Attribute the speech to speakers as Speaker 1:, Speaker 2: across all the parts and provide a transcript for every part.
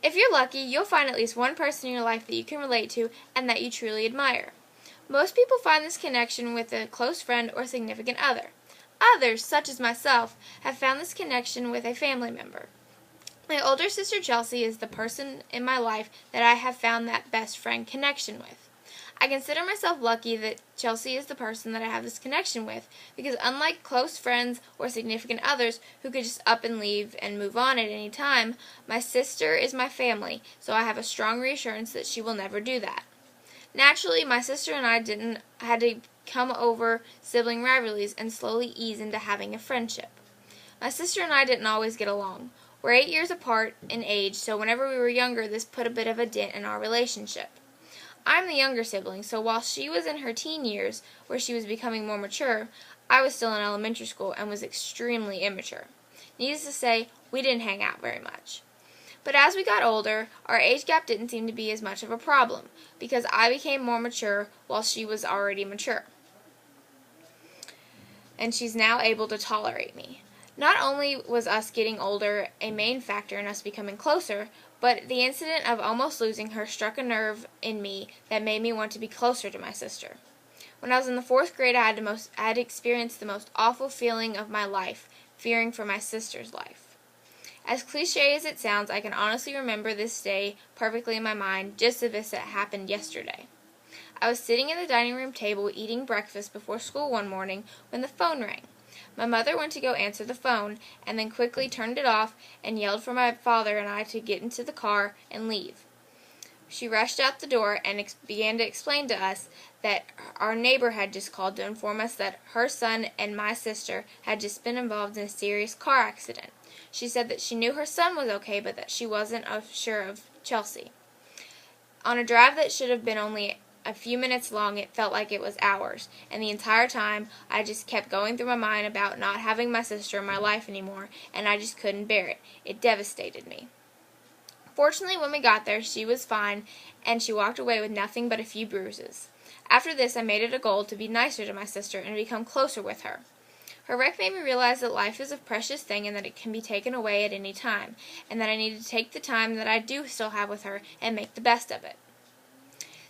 Speaker 1: If you're lucky, you'll find at least one person in your life that you can relate to and that you truly admire. Most people find this connection with a close friend or significant other. Others, such as myself, have found this connection with a family member. My older sister Chelsea is the person in my life that I have found that best friend connection with. I consider myself lucky that Chelsea is the person that I have this connection with, because unlike close friends or significant others who could just up and leave and move on at any time, my sister is my family, so I have a strong reassurance that she will never do that. Naturally, my sister and I had to come over sibling rivalries and slowly ease into having a friendship. My sister and I didn't always get along. We're 8 years apart in age, so whenever we were younger, this put a bit of a dent in our relationship. I'm the younger sibling, so while she was in her teen years, where she was becoming more mature, I was still in elementary school and was extremely immature. Needless to say, we didn't hang out very much. But as we got older, our age gap didn't seem to be as much of a problem, because I became more mature while she was already mature. And she's now able to tolerate me. Not only was us getting older a main factor in us becoming closer, but the incident of almost losing her struck a nerve in me that made me want to be closer to my sister. When I was in the 4th grade, I had experienced the most awful feeling of my life, fearing for my sister's life. As cliche as it sounds, I can honestly remember this day perfectly in my mind, just as if it happened yesterday. I was sitting at the dining room table eating breakfast before school one morning when the phone rang. My mother went to go answer the phone, and then quickly turned it off and yelled for my father and I to get into the car and leave. She rushed out the door and began to explain to us that our neighbor had just called to inform us that her son and my sister had just been involved in a serious car accident. She said that she knew her son was okay, but that she wasn't sure of Chelsea. On a drive that should have been only a few minutes long, it felt like it was hours, and the entire time I just kept going through my mind about not having my sister in my life anymore, and I just couldn't bear it. It devastated me. Fortunately, when we got there, she was fine, and she walked away with nothing but a few bruises. After this, I made it a goal to be nicer to my sister and become closer with her. Her wreck made me realize that life is a precious thing and that it can be taken away at any time, and that I need to take the time that I do still have with her and make the best of it.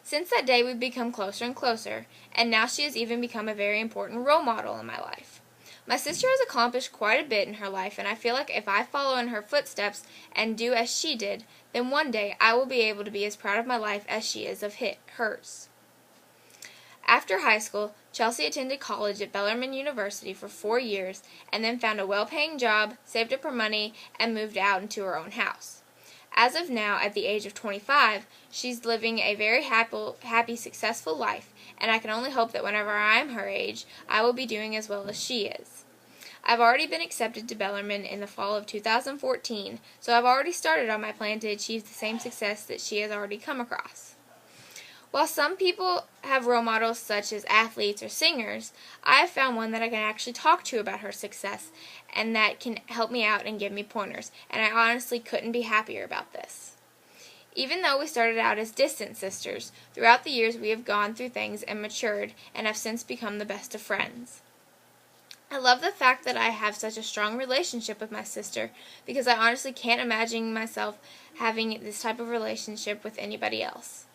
Speaker 1: Since that day, we've become closer and closer, and now she has even become a very important role model in my life. My sister has accomplished quite a bit in her life, and I feel like if I follow in her footsteps and do as she did, then one day I will be able to be as proud of my life as she is of hers. After high school, Chelsea attended college at Bellarmine University for 4 years, and then found a well-paying job, saved up her money, and moved out into her own house. As of now, at the age of 25, she's living a very happy, successful life, and I can only hope that whenever I am her age, I will be doing as well as she is. I've already been accepted to Bellarmine in the fall of 2014, so I've already started on my plan to achieve the same success that she has already come across. While some people have role models such as athletes or singers, I have found one that I can actually talk to about her success and that can help me out and give me pointers, and I honestly couldn't be happier about this. Even though we started out as distant sisters, throughout the years we have gone through things and matured and have since become the best of friends. I love the fact that I have such a strong relationship with my sister, because I honestly can't imagine myself having this type of relationship with anybody else.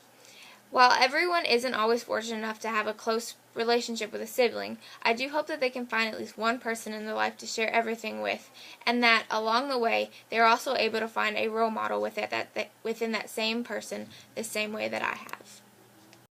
Speaker 1: While everyone isn't always fortunate enough to have a close relationship with a sibling, I do hope that they can find at least one person in their life to share everything with, and that along the way they are also able to find a role model within that same person the same way that I have.